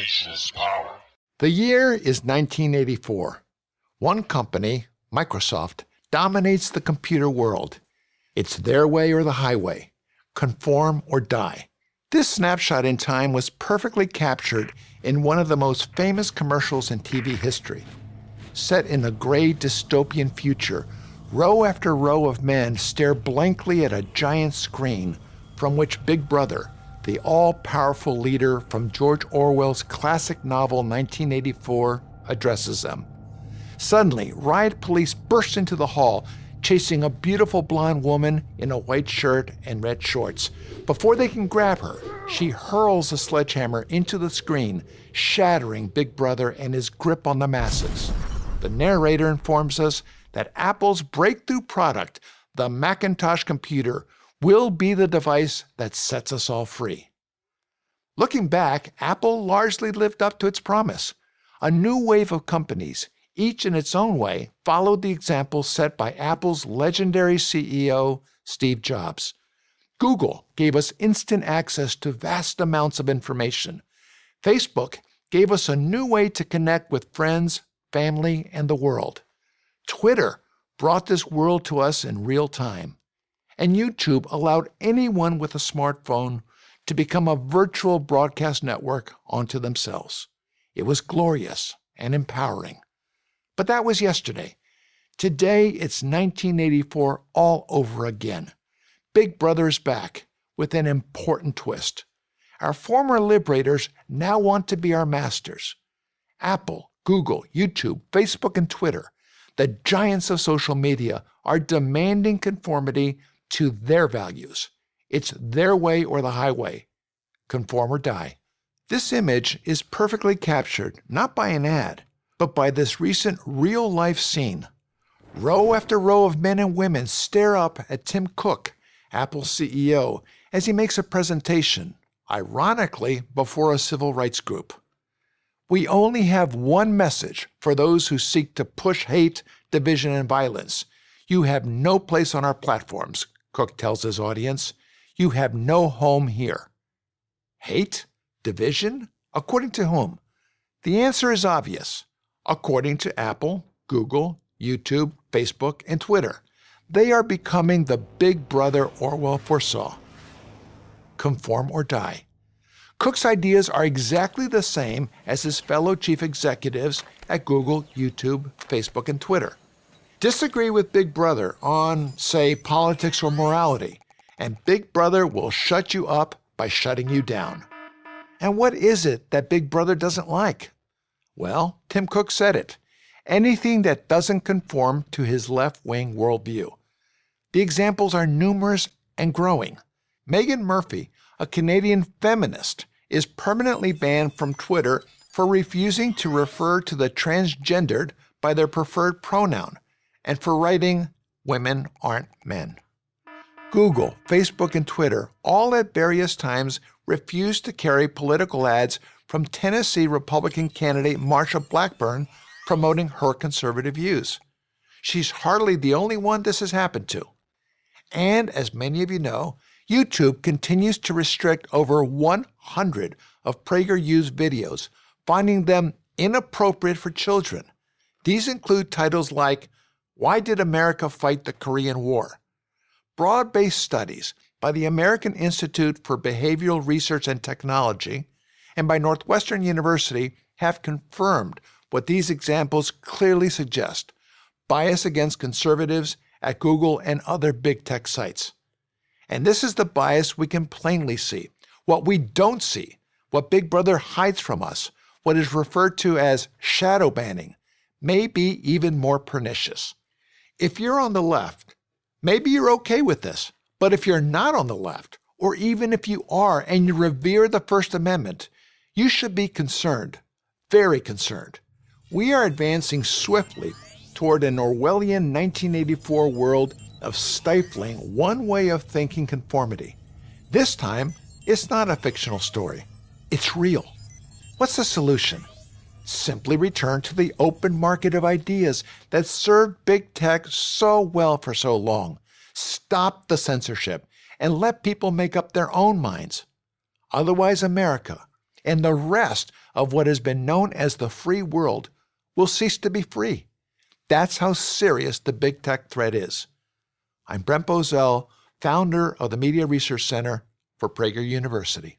nation's power. The year is 1984. One company, Microsoft, dominates the computer world. It's their way or the highway, conform or die. This snapshot in time was perfectly captured in one of the most famous commercials in TV history. Set in a gray dystopian future, row after row of men stare blankly at a giant screen from which Big Brother, the all-powerful leader from George Orwell's classic novel 1984, addresses them. Suddenly, riot police burst into the hall, chasing a beautiful blonde woman in a white shirt and red shorts. Before they can grab her, she hurls a sledgehammer into the screen, shattering Big Brother and his grip on the masses. The narrator informs us that Apple's breakthrough product, the Macintosh computer, will be the device that sets us all free. Looking back, Apple largely lived up to its promise. A new wave of companies, each in its own way, followed the example set by Apple's legendary CEO, Steve Jobs. Google gave us instant access to vast amounts of information. Facebook gave us a new way to connect with friends, family, and the world. Twitter brought this world to us in real time. And YouTube allowed anyone with a smartphone to become a virtual broadcast network onto themselves. It was glorious and empowering. But that was yesterday. Today, it's 1984 all over again. Big Brother's back with an important twist. Our former liberators now want to be our masters. Apple, Google, YouTube, Facebook, and Twitter, the giants of social media, are demanding conformity to their values. It's their way or the highway. Conform or die. This image is perfectly captured not by an ad, but by this recent real-life scene. Row after row of men and women stare up at Tim Cook, Apple's CEO, as he makes a presentation, ironically before a civil rights group. We only have one message for those who seek to push hate, division, and violence. You have no place on our platforms, Cook tells his audience. You have no home here. Hate? Division? According to whom? The answer is obvious. According to Apple, Google, YouTube, Facebook, and Twitter. They are becoming the Big Brother Orwell foresaw. Conform or die. Cook's ideas are exactly the same as his fellow chief executives at Google, YouTube, Facebook, and Twitter. Disagree with Big Brother on, say, politics or morality, and Big Brother will shut you up by shutting you down. And what is it that Big Brother doesn't like? Well, Tim Cook said it. Anything that doesn't conform to his left-wing worldview. The examples are numerous and growing. Meghan Murphy, a Canadian feminist, is permanently banned from Twitter for refusing to refer to the transgendered by their preferred pronoun, and for writing, "Women aren't men." Google, Facebook, and Twitter all at various times refused to carry political ads from Tennessee Republican candidate Marsha Blackburn promoting her conservative views. She's hardly the only one this has happened to. And as many of you know, YouTube continues to restrict over 100 of PragerU's videos, finding them inappropriate for children. These include titles like, "Why Did America Fight the Korean War?" Broad-based studies by the American Institute for Behavioral Research and Technology and by Northwestern University have confirmed what these examples clearly suggest: bias against conservatives at Google and other big tech sites. And this is the bias we can plainly see. What we don't see, what Big Brother hides from us, what is referred to as shadow banning, may be even more pernicious. If you're on the left, maybe you're okay with this. But if you're not on the left, or even if you are and you revere the First Amendment, you should be concerned, very concerned. We are advancing swiftly toward an Orwellian 1984 world of stifling one way of thinking conformity. This time, it's not a fictional story. It's real. What's the solution? Simply return to the open market of ideas that served big tech so well for so long. Stop the censorship and let people make up their own minds. Otherwise, America, and the rest of what has been known as the free world will cease to be free. That's how serious the big tech threat is. I'm Brent Bozell, founder of the Media Research Center for Prager University.